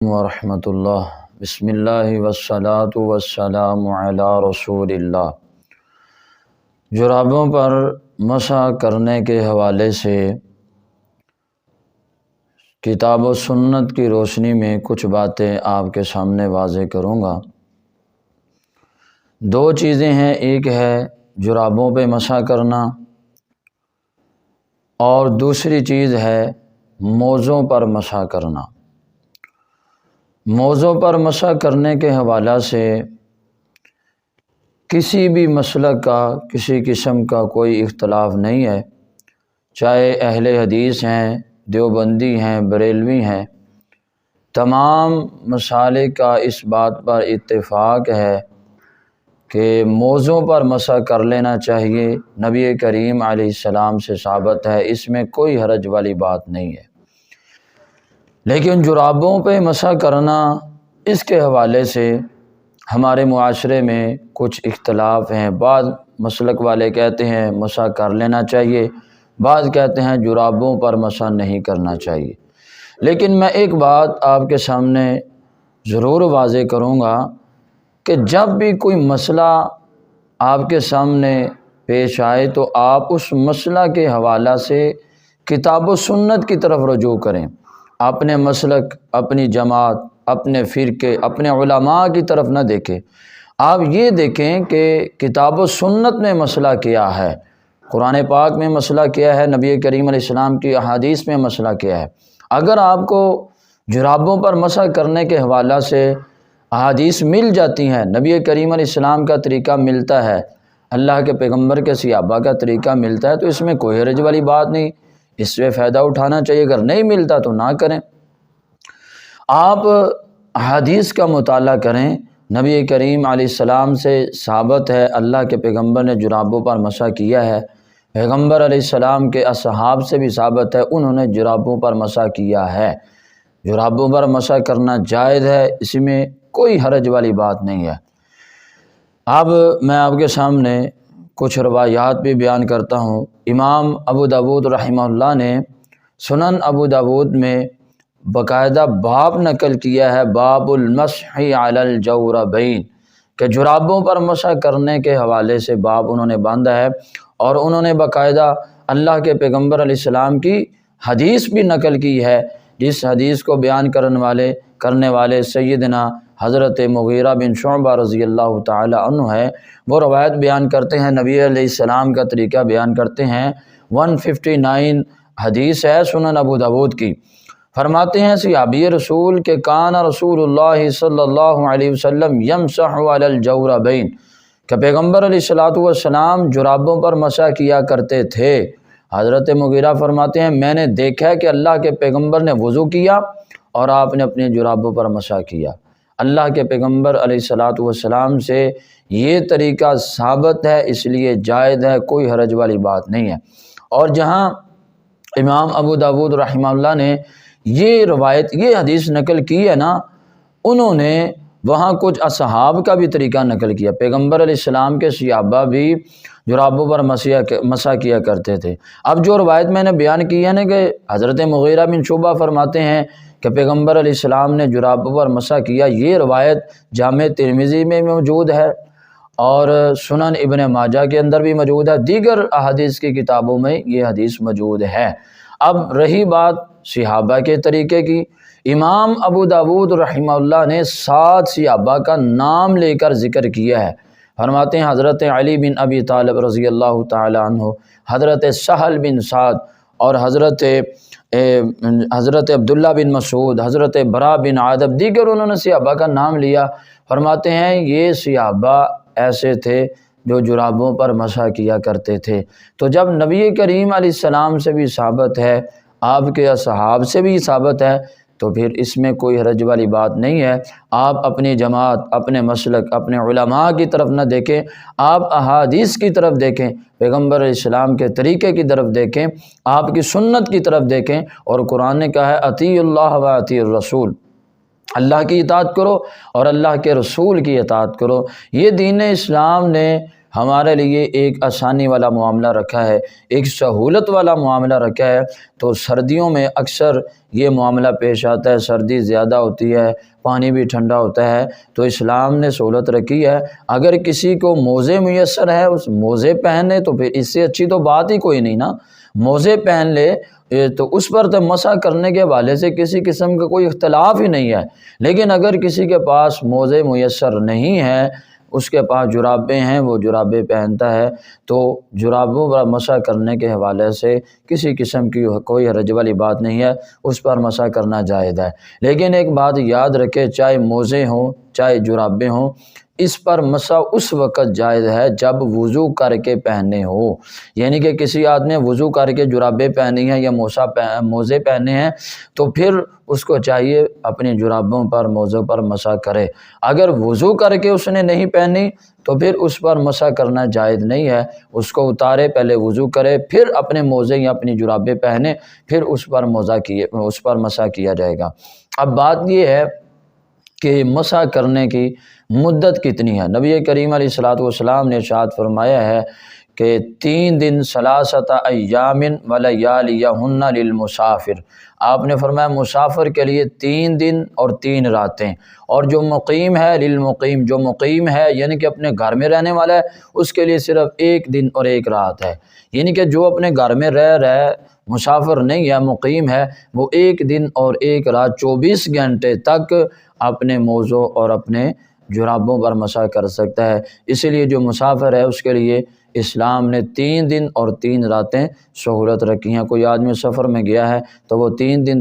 ورحمۃ اللہ۔ بسم اللہ والصلاة والسلام علی رسول اللہ۔ جرابوں پر مسح کرنے کے حوالے سے کتاب و سنت کی روشنی میں کچھ باتیں آپ کے سامنے واضح کروں گا۔ دو چیزیں ہیں، ایک ہے جرابوں پہ مسح کرنا اور دوسری چیز ہے موزوں پر مسح کرنا۔ موزوں پر مسح کرنے کے حوالہ سے کسی بھی مسلک کا، کسی قسم کا کوئی اختلاف نہیں ہے، چاہے اہل حدیث ہیں، دیوبندی ہیں، بریلوی ہیں، تمام مسالک کا اس بات پر اتفاق ہے کہ موزوں پر مسح کر لینا چاہیے۔ نبی کریم علیہ السلام سے ثابت ہے، اس میں کوئی حرج والی بات نہیں ہے۔ لیکن جرابوں پہ مسح کرنا، اس کے حوالے سے ہمارے معاشرے میں کچھ اختلاف ہیں۔ بعض مسلک والے کہتے ہیں مسح کر لینا چاہیے، بعض کہتے ہیں جرابوں پر مسح نہیں کرنا چاہیے۔ لیکن میں ایک بات آپ کے سامنے ضرور واضح کروں گا کہ جب بھی کوئی مسئلہ آپ کے سامنے پیش آئے تو آپ اس مسئلہ کے حوالہ سے کتاب و سنت کی طرف رجوع کریں، اپنے مسلک، اپنی جماعت، اپنے فرقے، اپنے علماء کی طرف نہ دیکھیں۔ آپ یہ دیکھیں کہ کتاب و سنت میں مسئلہ کیا ہے، قرآن پاک میں مسئلہ کیا ہے، نبی کریم علیہ السلام کی احادیث میں مسئلہ کیا ہے۔ اگر آپ کو جرابوں پر مسح کرنے کے حوالہ سے احادیث مل جاتی ہیں، نبی کریم علیہ السلام کا طریقہ ملتا ہے، اللہ کے پیغمبر کے صحابہ کا طریقہ ملتا ہے، تو اس میں کوئی حرج والی بات نہیں، اس سے فائدہ اٹھانا چاہیے۔ اگر نہیں ملتا تو نہ کریں۔ آپ احادیث کا مطالعہ کریں، نبی کریم علیہ السلام سے ثابت ہے اللہ کے پیغمبر نے جرابوں پر مسح کیا ہے، پیغمبر علیہ السلام کے اصحاب سے بھی ثابت ہے انہوں نے جرابوں پر مسح کیا ہے۔ جرابوں پر مسح کرنا جائز ہے، اس میں کوئی حرج والی بات نہیں ہے۔ اب میں آپ کے سامنے کچھ روایات بھی بیان کرتا ہوں۔ امام ابو داود رحمہ اللہ نے سنن ابو داود میں باقاعدہ باب نقل کیا ہے، باب المسح علی الجوربین، کہ جرابوں پر مسح کرنے کے حوالے سے باب انہوں نے باندھا ہے، اور انہوں نے باقاعدہ اللہ کے پیغمبر علیہ السلام کی حدیث بھی نقل کی ہے، جس حدیث کو بیان کرنے والے سیدنا حضرت مغیرہ بن شعبہ رضی اللہ تعالی عنہ ہے۔ وہ روایت بیان کرتے ہیں، نبی علیہ السلام کا طریقہ بیان کرتے ہیں۔ 159 حدیث ہے سنن ابو داود کی۔ فرماتے ہیں صحابی رسول کہ کان رسول اللہ صلی اللہ علیہ وسلم یمسح علی الجوربین، کہ پیغمبر علیہ السلام جرابوں پر مسح کیا کرتے تھے۔ حضرت مغیرہ فرماتے ہیں میں نے دیکھا کہ اللہ کے پیغمبر نے وضو کیا اور آپ نے اپنے جرابوں پر مسح کیا۔ اللہ کے پیغمبر علیہ السلام سے یہ طریقہ ثابت ہے، اس لیے جائز ہے، کوئی حرج والی بات نہیں ہے۔ اور جہاں امام ابو داود رحمہ اللہ نے یہ روایت، یہ حدیث نقل کی ہے نا، انہوں نے وہاں کچھ اصحاب کا بھی طریقہ نقل کیا۔ پیغمبر علیہ السلام کے صحابہ بھی جرابوں پر مسح کیا کرتے تھے۔ اب جو روایت میں نے بیان کی ہے نا کہ حضرت مغیرہ بن شعبہ فرماتے ہیں کہ پیغمبر علیہ السلام نے جرابوں پر مسح کیا، یہ روایت جامع ترمذی میں موجود ہے اور سنن ابن ماجہ کے اندر بھی موجود ہے، دیگر احادیث کی کتابوں میں یہ حدیث موجود ہے۔ اب رہی بات صحابہ کے طریقے کی، امام ابو داود رحمہ اللہ نے 7 صحابہ کا نام لے کر ذکر کیا ہے۔ فرماتے ہیں حضرت علی بن ابی طالب رضی اللہ تعالی عنہ، حضرت سہل بن سعد، اور حضرت عبداللہ بن مسعود، حضرت برا بن عادب، دیگر انہوں نے صحابہ کا نام لیا۔ فرماتے ہیں یہ صحابہ ایسے تھے جو جرابوں پر مسح کیا کرتے تھے۔ تو جب نبی کریم علیہ السلام سے بھی ثابت ہے، آپ کے اصحاب سے بھی ثابت ہے، تو پھر اس میں کوئی حرج والی بات نہیں ہے۔ آپ اپنی جماعت، اپنے مسلک، اپنے علماء کی طرف نہ دیکھیں، آپ احادیث کی طرف دیکھیں، پیغمبر علیہ السلام کے طریقے کی طرف دیکھیں، آپ کی سنت کی طرف دیکھیں۔ اور قرآن نے کہا ہے اطیعوا اللہ و اطیعوا الرسول، اللہ کی اطاعت کرو اور اللہ کے رسول کی اطاعت کرو۔ یہ دین اسلام نے ہمارے لیے ایک آسانی والا معاملہ رکھا ہے، ایک سہولت والا معاملہ رکھا ہے۔ تو سردیوں میں اکثر یہ معاملہ پیش آتا ہے، سردی زیادہ ہوتی ہے، پانی بھی ٹھنڈا ہوتا ہے، تو اسلام نے سہولت رکھی ہے اگر کسی کو موزے میسر ہے اس موزے پہنے تو پھر اس سے اچھی تو بات ہی کوئی نہیں نا، موزے پہن لے تو اس پر تو مسح کرنے کے حوالے سے کسی قسم کا کوئی اختلاف ہی نہیں ہے۔ لیکن اگر کسی کے پاس موزے میسر نہیں ہے، اس کے پاس جرابیں ہیں، وہ جرابیں پہنتا ہے، تو جرابوں پر مسح کرنے کے حوالے سے کسی قسم کی کوئی حرج والی بات نہیں ہے، اس پر مسح کرنا جائز ہے۔ لیکن ایک بات یاد رکھے، چاہے موزے ہوں چاہے جرابیں ہوں، اس پر مسح اس وقت جائز ہے جب وضو کر کے پہننے ہو، یعنی کہ کسی آدمی نے وضو کر کے جرابیں پہنی ہیں یا موزے پہنے ہیں تو پھر اس کو چاہیے اپنی جرابوں پر موزوں پر مسح کرے۔ اگر وضو کر کے اس نے نہیں پہنی تو پھر اس پر مسح کرنا جائز نہیں ہے، اس کو اتارے، پہلے وضو کرے، پھر اپنے موزے یا اپنی جرابیں پہنے، پھر اس پر مسح کیا جائے گا۔ اب بات یہ ہے کہ مسح کرنے کی مدت کتنی ہے۔ نبی کریم علیہ الصلوۃ والسلام نے ارشاد فرمایا ہے کہ 3 دن 3 ایام ولیالیہن للمسافر، آپ نے فرمایا مسافر کے لیے 3 دن اور 3 راتیں، اور جو مقیم ہے للمقیم، جو مقیم ہے یعنی کہ اپنے گھر میں رہنے والا ہے، اس کے لیے صرف 1 دن اور 1 رات ہے، یعنی کہ جو اپنے گھر میں رہ مسافر نہیں ہے، مقیم ہے، وہ 1 دن اور 1 رات 24 گھنٹے تک اپنے موزوں اور اپنے جرابوں پر مسح کر سکتا ہے۔ اسی لیے جو مسافر ہے اس کے لیے اسلام نے 3 دن اور 3 راتیں سہولت رکھی ہیں۔ کوئی آدمی سفر میں گیا ہے تو وہ 3 دن